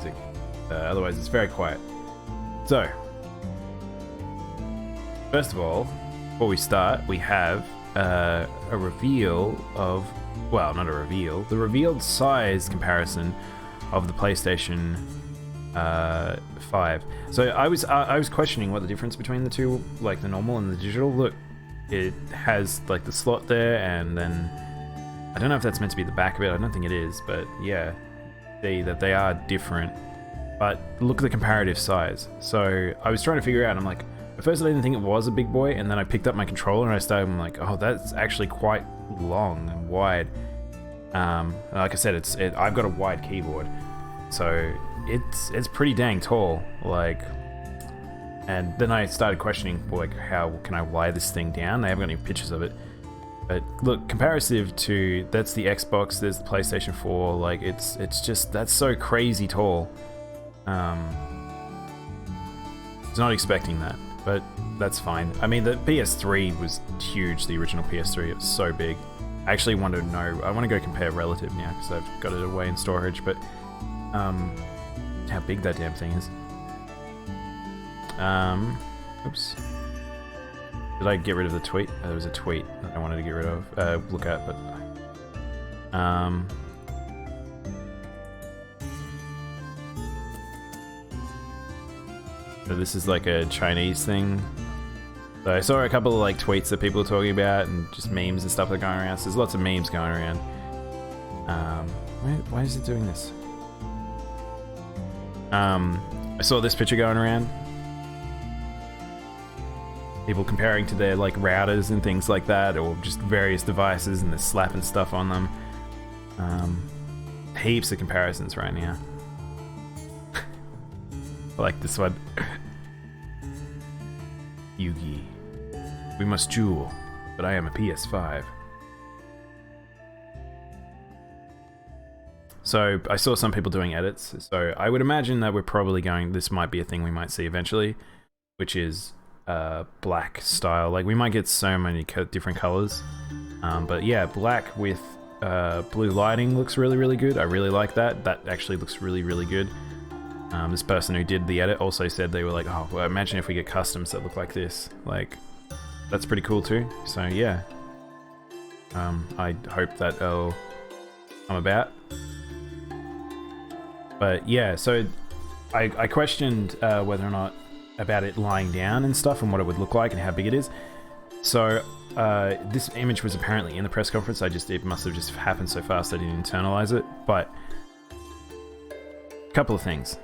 music. Otherwise, it's very quiet. So, first of all, before we start, we have a reveal of, well, not a reveal, the revealed size comparison of the PlayStation 5. So I was questioning what the difference between the two, like the normal and the digital. Look, it has like the slot there, and then I don't know if that's meant to be the back of it. I don't think it is, but yeah, they are different. But look at the comparative size. So I was trying to figure out, I'm like, at first I didn't think it was a big boy, and then I picked up my controller and I'm like, oh, that's actually quite long and wide. Like I said, I've got a wide keyboard, so it's pretty dang tall. Like, and then I started questioning, like, how can I wire this thing down? They haven't got any pictures of it. But look, comparative to, that's the Xbox, there's the PlayStation 4, like, it's just, that's so crazy tall. I was not expecting that, but that's fine. I mean, the PS3 was huge, the original PS3, it was so big. I actually want to know, I want to go compare relative now, because I've got it away in storage, but how big that damn thing is. Oops. Did I get rid of the tweet? There was a tweet that I wanted to get rid of, look at, but so this is like a Chinese thing. So I saw a couple of like tweets that people were talking about, and just memes and stuff that are going around. So there's lots of memes going around. Why is it doing this? I saw this picture going around. People comparing to their like routers and things like that, or just various devices, and they're slapping stuff on them. Heaps of comparisons right now. I like this one. Yugi. We must duel, but I am a PS5. So I saw some people doing edits, so I would imagine that we're probably going, this might be a thing we might see eventually, which is black style. Like, we might get so many different colors, but yeah, black with blue lighting looks really, really good. I really like that. That actually looks really, really good. This person who did the edit also said they were like, oh, well, imagine if we get customs that look like this. Like, that's pretty cool too. So yeah, I hope that it'll come about. But yeah, so I questioned whether or not about it lying down and stuff, and what it would look like and how big it is. So this image was apparently in the press conference. It must have just happened so fast I didn't internalize it. But a couple of things.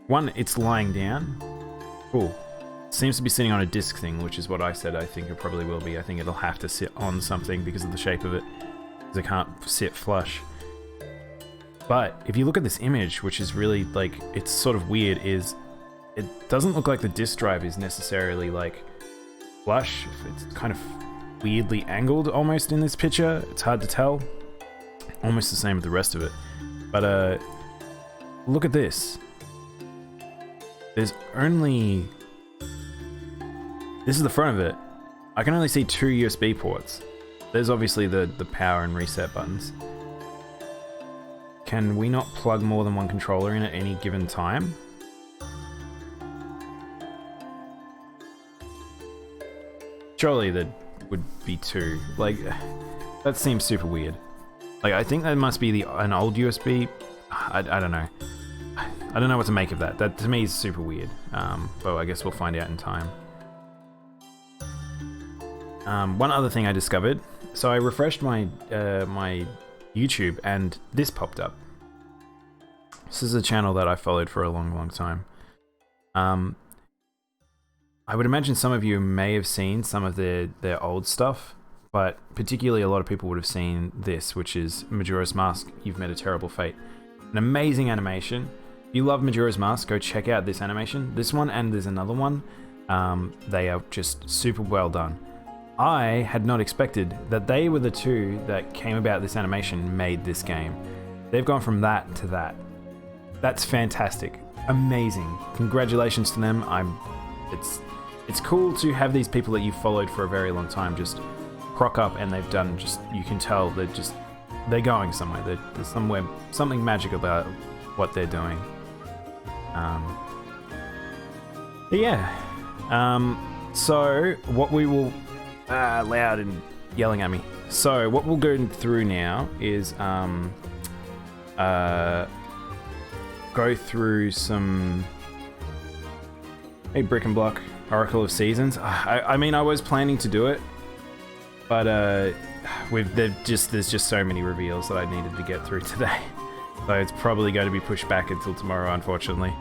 One, it's lying down. Cool. Seems to be sitting on a disc thing, which is what I said I think it probably will be. I think it'll have to sit on something because of the shape of it, because it can't sit flush. But if you look at this image, which is really, like, it's sort of weird, is it doesn't look like the disk drive is necessarily, like, flush. It's kind of weirdly angled almost in this picture. It's hard to tell. Almost the same with the rest of it. But look at this. There's only... This is the front of it. I can only see 2 USB ports. There's obviously the power and reset buttons. Can we not plug more than one controller in at any given time? Surely there would be 2. Like, that seems super weird. Like, I think that must be an old USB. I don't know. I don't know what to make of that. That to me is super weird. But I guess we'll find out in time. One other thing I discovered. So I refreshed my my YouTube, and this popped up. This is a channel that I followed for a long, long time. I would imagine some of you may have seen some of their old stuff, but particularly a lot of people would have seen this, which is Majora's Mask, You've Met a Terrible Fate. An amazing animation. If you love Majora's Mask, go check out this animation. This one, and there's another one. They are just super well done. I had not expected that they were the two that came about this animation, made this game. They've gone from that to that. That's fantastic. Amazing. Congratulations to them. It's cool to have these people that you've followed for a very long time just crock up, and they've done just, you can tell they're going somewhere. There's something magic about what they're doing. But yeah. So what we will loud and yelling at me. So what we'll go through now is go through some Brick and Block Oracle of Seasons. I mean, I was planning to do it, but there's just so many reveals that I needed to get through today. So it's probably going to be pushed back until tomorrow, unfortunately.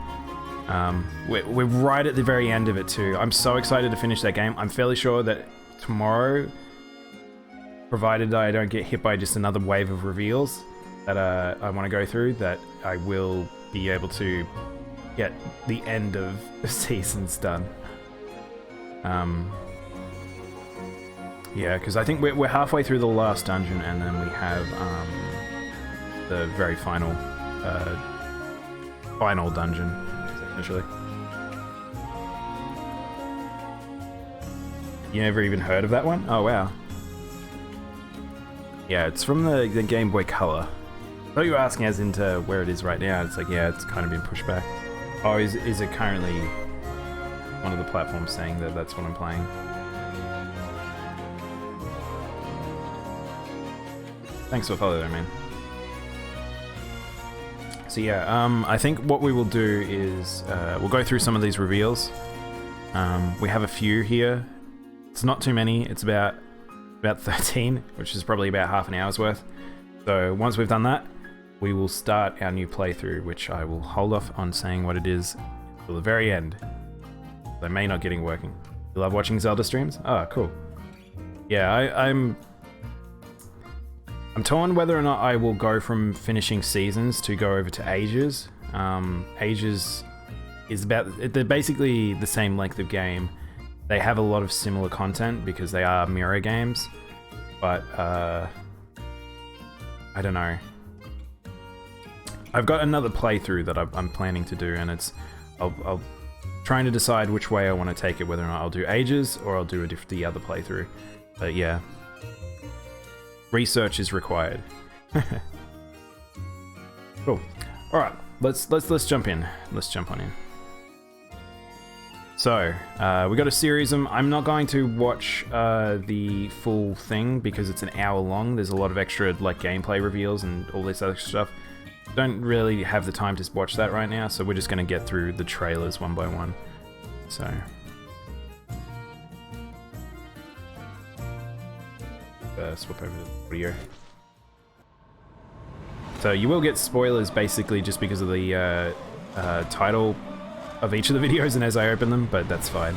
We're right at the very end of it too. I'm so excited to finish that game. I'm fairly sure that tomorrow, provided I don't get hit by just another wave of reveals that I want to go through, that I will be able to get the end of the seasons done. Yeah, because I think we're halfway through the last dungeon, and then we have the very final dungeon, essentially. You never even heard of that one? Oh wow. Yeah, it's from the Game Boy Color. I thought you were asking as into where it is right now. It's like, yeah, it's kind of been pushed back. Oh, is it currently one of the platforms saying that that's what I'm playing? Thanks for following, man. So yeah, I think what we will do is we'll go through some of these reveals. We have a few here. It's not too many. It's about 13, which is probably about half an hour's worth. So once we've done that, we will start our new playthrough, which I will hold off on saying what it is till the very end. They may not getting working. You love watching Zelda streams? Oh, cool. Yeah, I'm torn whether or not I will go from finishing seasons to go over to Ages. Ages is they're basically the same length of game. They have a lot of similar content because they are mirror games, but I don't know. I've got another playthrough that I'm planning to do, and I'll trying to decide which way I want to take it, whether or not I'll do Ages or I'll do the other playthrough. But yeah, research is required. Cool. All right, let's jump in. Let's jump on in. So we got a series of them. I'm not going to watch the full thing because it's an hour long. There's a lot of extra like gameplay reveals and all this other stuff. Don't really have the time to watch that right now, so we're just going to get through the trailers one by one. So swap over to audio. So you will get spoilers basically just because of the title of each of the videos and as I open them, but that's fine.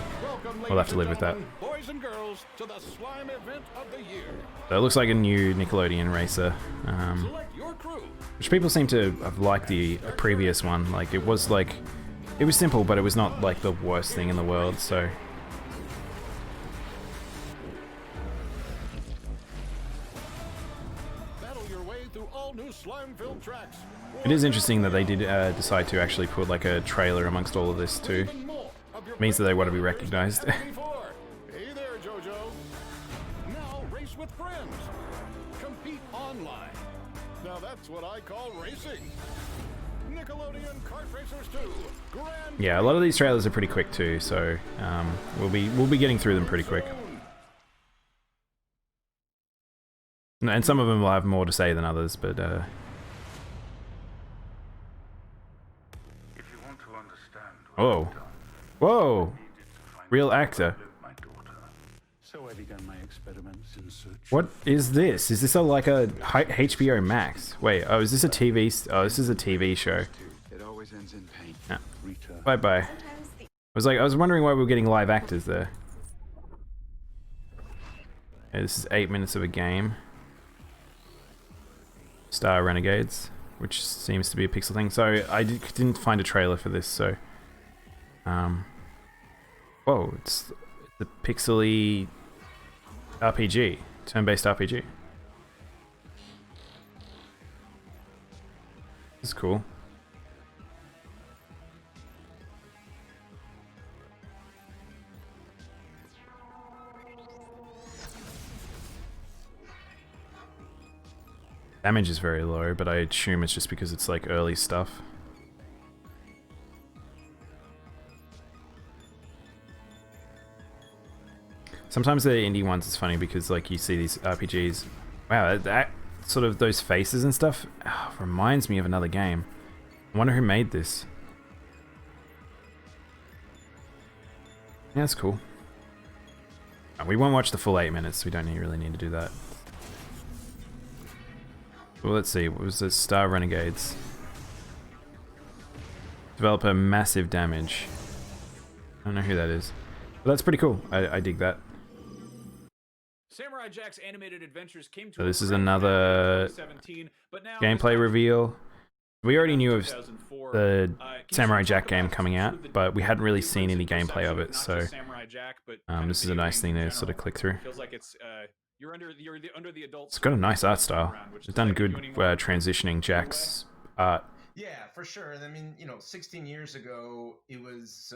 We'll have to live with that. Boys and girls, to the slime event of the year. So it looks like a new Nickelodeon racer, which people seem to have liked the previous one. Like it was simple, but it was not like the worst thing in the world. So battle your way through all new slime-filled tracks. it is interesting that they did decide to actually put like a trailer amongst all of this too. Means that they want to be recognized. Hey there, JoJo. Now race with friends. Compete online. Now that's what I call racing. Nickelodeon Kart Racers 2. Grand Yeah, a lot of these trailers are pretty quick too, so we'll be getting through them pretty quick. And some of them will have more to say than others, but If you want to understand what whoa. I've done, Whoa! you needed to find Real out actor. who lived my daughter. So I began my experiments in search. What is this? Is this like a HBO Max? Wait, oh, is this a TV? Oh, this is a TV show. It always ends in pain. Nah. Rita. Bye bye. I was wondering why we were getting live actors there. Okay, this is 8 minutes of a game. Star Renegades, which seems to be a pixel thing. So I didn't find a trailer for this. So, whoa, it's the pixely RPG, turn-based RPG. This is cool. Damage is very low, but I assume it's just because it's like early stuff. Sometimes the indie ones it's funny because like you see these RPGs. Wow, that sort of those faces and stuff reminds me of another game. I wonder who made this. Yeah, that's cool. We won't watch the full 8 minutes. We don't really need to do that. Well, let's see. What was this? Star Renegades. Developer Massive Damage. I don't know who that is. But that's pretty cool. I dig that. Samurai Jack's animated adventures came to So this is another gameplay reveal. We already knew of the Samurai Jack game coming out, but we hadn't really seen any gameplay of it, so this is a nice thing to sort of click through. It's got a nice art style. It's done good transitioning Jack's art. Yeah, for sure. I mean, 16 years ago, it was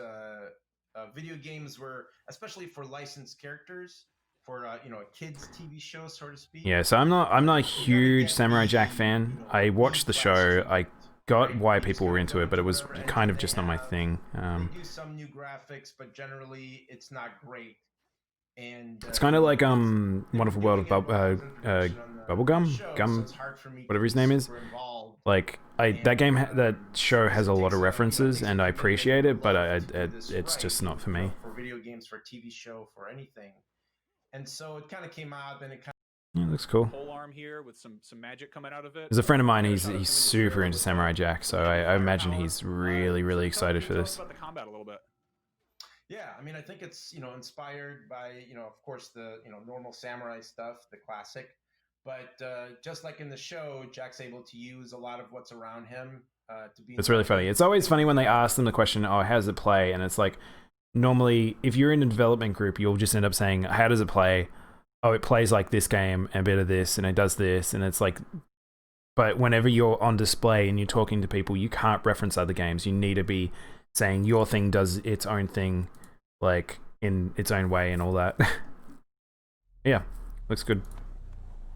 video games were, especially for licensed characters, for a kids TV show, so to speak. Yeah, so I'm not a huge Samurai Jack fan. I watched the show. I got why people were into it, but it was kind of just not my thing. They do some new graphics, but generally it's not great. And it's kind of like Wonderful World of Bubblegum, whatever his name is. Like that show has a lot of references, and I appreciate it, but it's just not for me. For video games, for TV show, for anything. And so it kind of came out, and it kind Yeah, looks cool. Pole arm here with some magic coming out of it. There's a friend of mine. He's super into Samurai Jack, so I imagine he's really excited for this. About the combat a little bit. Yeah, I mean, I think it's inspired by of course the normal samurai stuff, the classic, but just like in the show, Jack's able to use a lot of what's around him to be. It's really funny. It's always funny when they ask them the question, "Oh, how does it play?" And it's like, normally, if you're in a development group, you'll just end up saying, "How does it play?" Oh, it plays like this game, and a bit of this, and it does this, and it's like. But whenever you're on display and you're talking to people, you can't reference other games. You need to be saying your thing does its own thing, like in its own way and all that. Yeah, looks good.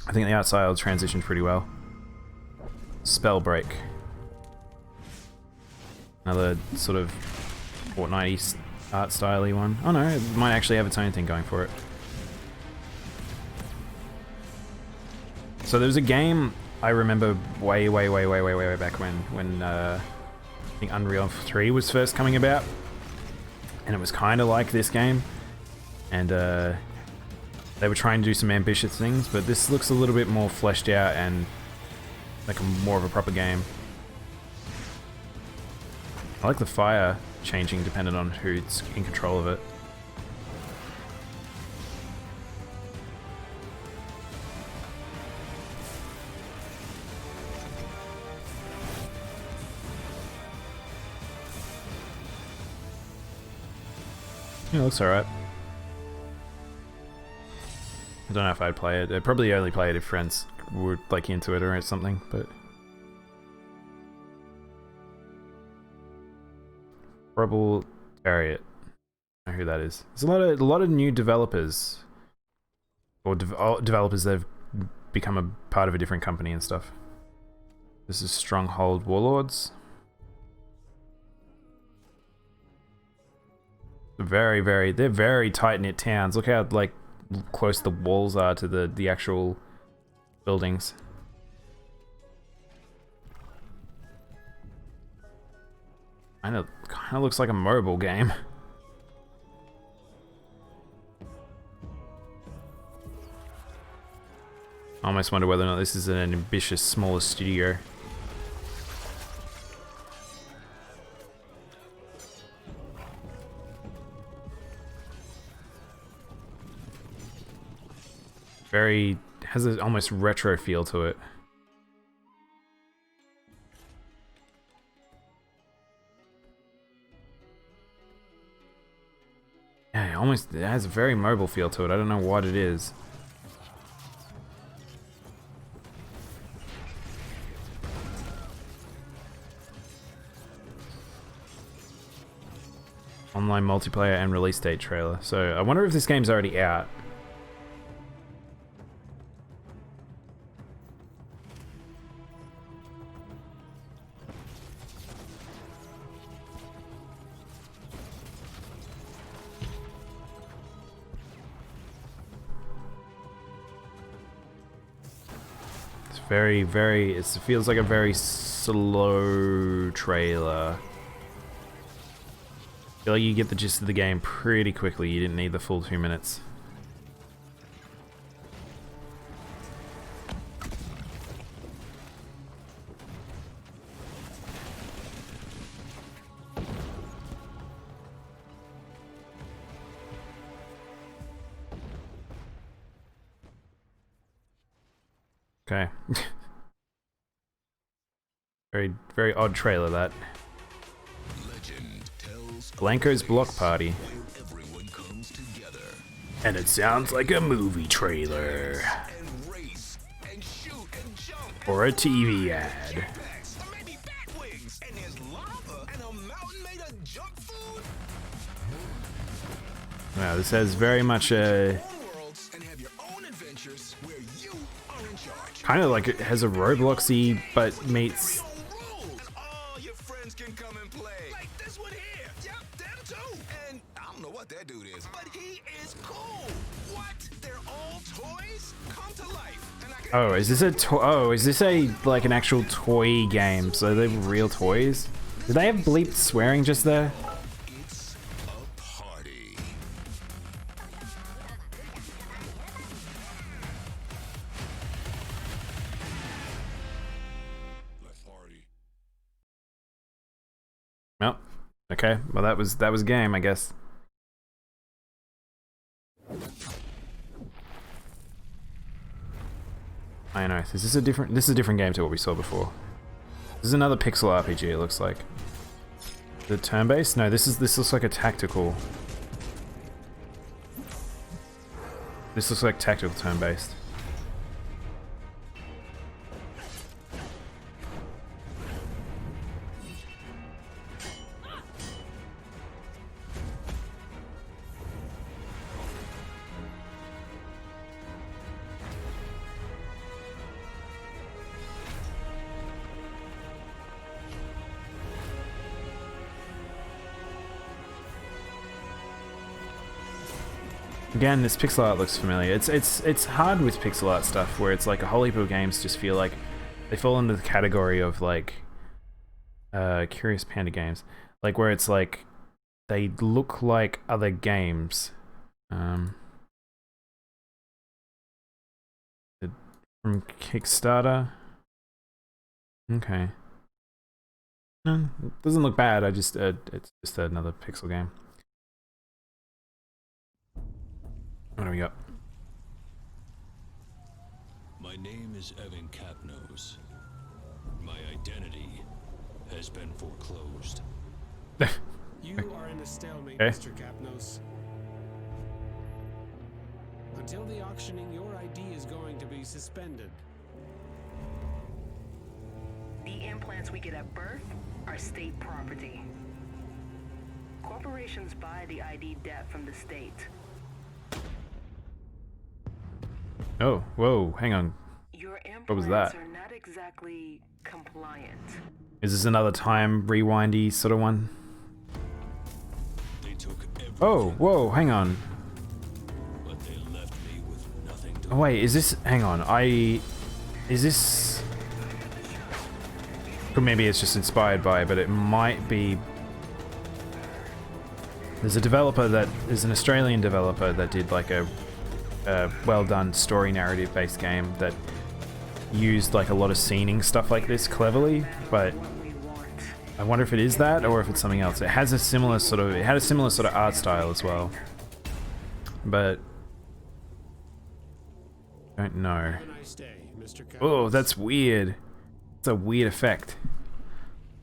I think the art style transitioned pretty well. Spellbreak. Another sort of Fortnite art style-y one. Oh no, it might actually have its own thing going for it. So there was a game I remember way back when I think Unreal 3 was first coming about, and it was kind of like this game, and they were trying to do some ambitious things, but this looks a little bit more fleshed out and like more of a proper game. I like the fire changing depending on who's in control of it. Yeah, it looks alright. I don't know if I'd play it. I'd probably only play it if friends were like into it or something, but... Rebel Chariot. I don't know who that is. There's a lot of new developers. Or developers that have become a part of a different company and stuff. This is Stronghold Warlords. They're very tight-knit towns. Look how like close the walls are to the actual buildings. Kind of looks like a mobile game. I almost wonder whether or not this is an ambitious, smaller studio. Has an almost retro feel to it. Yeah, it has a very mobile feel to it. I don't know what it is. Online multiplayer and release date trailer. So I wonder if this game's already out. very, very. It feels like a very slow trailer. I feel like you get the gist of the game pretty quickly. You didn't need the full 2 minutes. Okay. Very, very odd trailer, that. Blanco's Block Party. And it sounds like a movie trailer. Or a TV ad. Wow, this has very much a... kind of like it has a Robloxy, but meets... All your friends can come and play. Like this one here. Yep, them too. And I don't know what that dude is, but he is cool. What? They're all toys? Come to life. And I can Oh, is this a is this a like an actual toy game? So they're real toys? Did they have bleeped swearing just there? It's a party. Let's party. Well, okay. Well, that was game, I guess. I know. This is a different game to what we saw before. This is another pixel RPG. It looks like. The turn-based? No, this looks like a tactical. This looks like tactical turn-based. Again, this pixel art looks familiar. It's hard with pixel art stuff where it's like a whole heap of games just feel like they fall into the category of like Curious Panda games, like where it's like they look like other games. From Kickstarter. Okay. No, it doesn't look bad. It's just another pixel game. What do we got? My name is Evan Capnose. My identity has been foreclosed. You are in a stalemate, Okay. Mr. Capnose. Until the auctioning, your ID is going to be suspended. The implants we get at birth are state property. Corporations buy the ID debt from the state. Oh, whoa, hang on. Your implants What was that? are not exactly compliant. Is this another time rewindy sort of one? They took everything, Oh, whoa, hang on. but they left me with nothing to Oh wait, is this... hang on, is this... or maybe it's just inspired by, but it might be... There's an Australian developer that did like a well-done story narrative-based game that used like a lot of scening stuff like this cleverly, but I wonder if it is that or if it's something else. It had a similar sort of art style as well, but don't know. Have a nice day, Mr. Capnose. Oh, that's weird. It's a weird effect.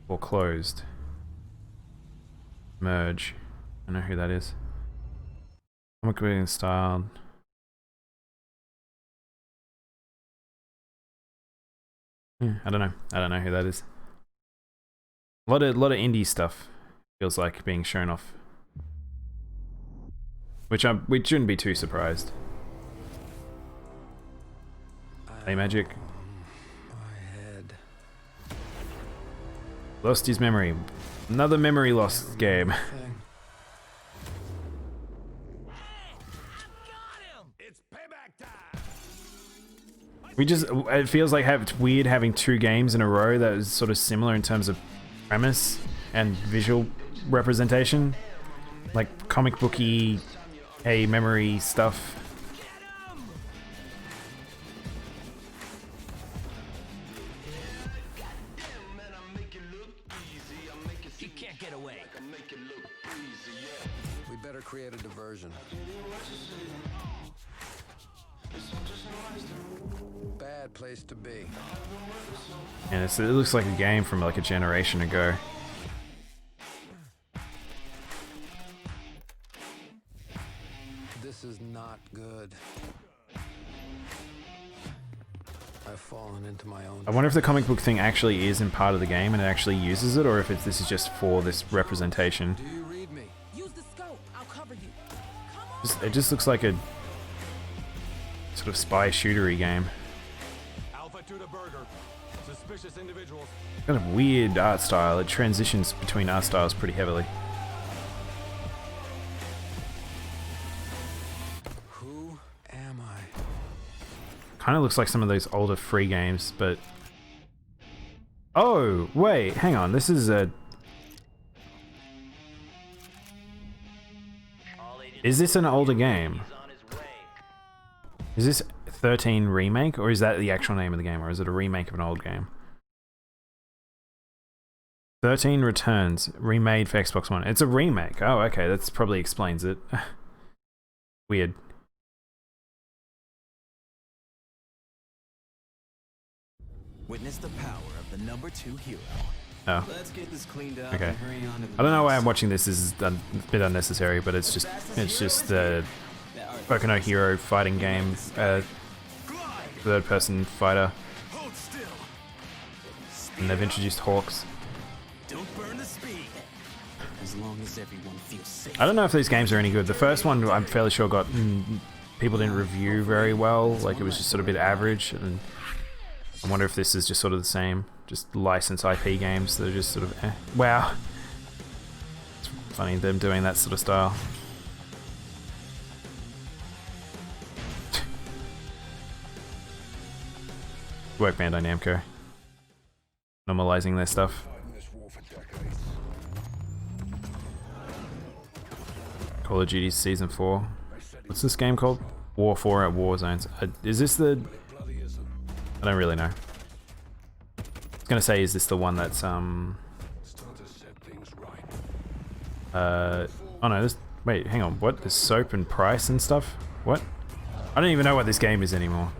Foreclosed. Merge. I don't know who that is. Comic reading styled. I don't know. I don't know who that is. A lot of indie stuff feels like being shown off, which we shouldn't be too surprised. Hey, Magic. My head. Lost his memory. Another memory lost game. It's payback time. It feels like it's weird having 2 games in a row that is sort of similar in terms of premise and visual representation. Like comic booky, hey, memory stuff. You can't get away. We better create a diversion. Bad place to be. And it looks like a game from like a generation ago. This is not good. I've fallen into my own. I wonder if the comic book thing actually is in part of the game and it actually uses it, or if this is just for this representation. Do you read me? Use the scope. I'll cover you. It just looks like a sort of spy shootery game. Alpha to the burger. Suspicious individuals. Kind of weird art style. It transitions between art styles pretty heavily. Who am I? Kind of looks like some of those older free games, but... Oh, wait, hang on. This is a... Is this an older game? Is this 13 Remake, or is that the actual name of the game, or is it a remake of an old game? 13 Returns, remade for Xbox One. It's a remake. Oh, okay, that probably explains it. Weird. Witness the power of the number 2 hero. Oh. Let's get this cleaned up. Okay. And hurry on to the I don't know why I'm watching this. This is a bit unnecessary, but it's just the Boku no Hero fighting game, third-person fighter, and they've introduced Hawks. Don't burn the speed. As long as everyone feels safe. I don't know if these games are any good. The first one, I'm fairly sure, got people didn't review very well. Like it was just sort of a bit average, and I wonder if this is just sort of the same. Just licensed IP games that are just sort of wow. It's funny them doing that sort of style. Work Bandai Namco. Normalizing their stuff. Call of Duty Season 4. What's this game called? War 4 at War Zones. Is this the... I don't really know. I was gonna say, is this the one that's oh no, this... Wait, hang on. What? There's soap and price and stuff? What? I don't even know what this game is anymore.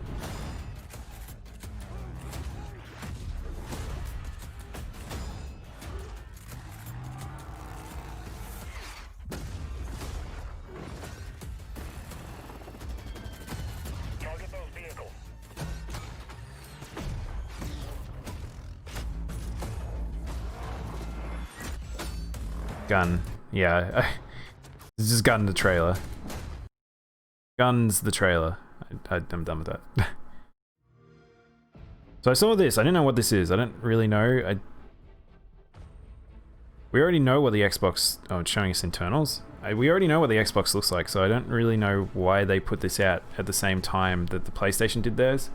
Gun. Yeah. This is Gun the trailer. Gun's the trailer. I'm done with that. So I saw this. I didn't know what this is. I don't really know. We already know what the Xbox... Oh, it's showing us internals. We already know what the Xbox looks like, so I don't really know why they put this out at the same time that the PlayStation did theirs.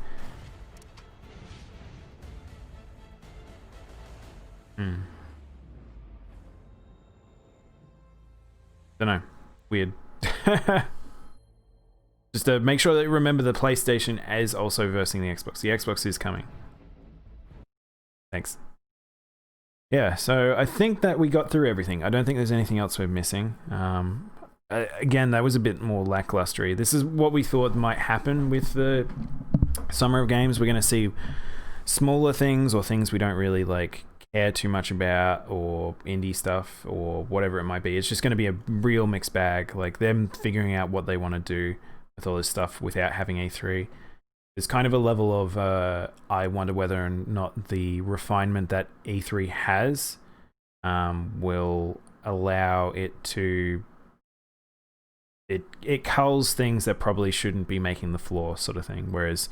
Don't know. Weird. Just to make sure that you remember the PlayStation as also versing the Xbox. The Xbox is coming. Thanks. Yeah, so I think that we got through everything. I don't think there's anything else we're missing. Again, that was a bit more lackluster. This is what we thought might happen with the Summer of Games. We're going to see smaller things or things we don't really like care too much about, or indie stuff, or whatever it might be. It's just going to be a real mixed bag, like them figuring out what they want to do with all this stuff without having E3. There's kind of a level of I wonder whether or not the refinement that E3 has will allow it to it culls things that probably shouldn't be making the floor, sort of thing. Whereas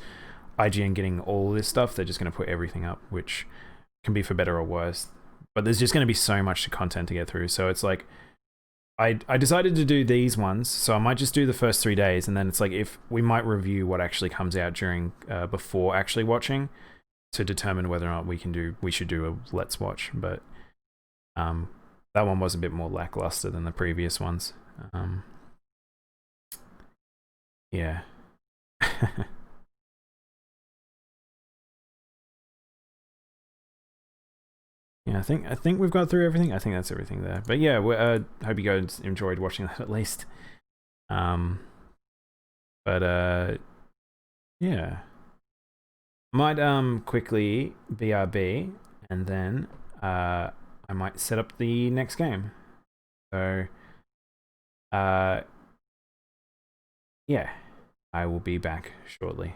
IGN getting all this stuff, they're just going to put everything up, which can be for better or worse, but there's just going to be so much content to get through. So it's like I decided to do these ones, so I might just do the first 3 days, and then it's like if we might review what actually comes out during before actually watching to determine whether or not we should do a let's watch. But that one was a bit more lackluster than the previous ones. Yeah. Yeah, I think we've got through everything. I think that's everything there. But yeah, hope you guys enjoyed watching that at least. Yeah. Might quickly BRB, and then I might set up the next game. So yeah, I will be back shortly.